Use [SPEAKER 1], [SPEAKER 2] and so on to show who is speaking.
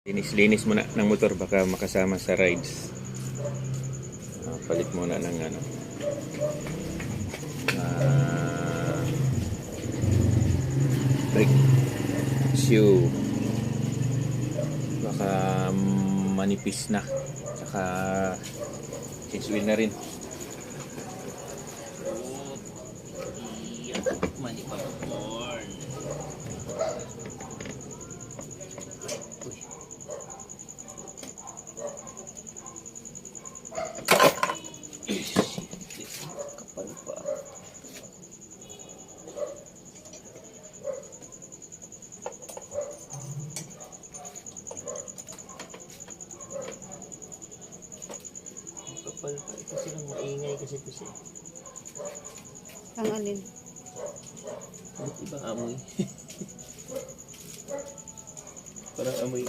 [SPEAKER 1] Linis-linis muna ng motor baka makasama sa rides. Palit muna ng ano. Brake shoe. Baka manipis na. Saka change wheel na rin.
[SPEAKER 2] Manipapcorn. Kapal pa. Kapal pa. Kasi nang maingay kasi ito siya.
[SPEAKER 3] Ang alin?
[SPEAKER 2] Ba't ibang amoy? Parang amoy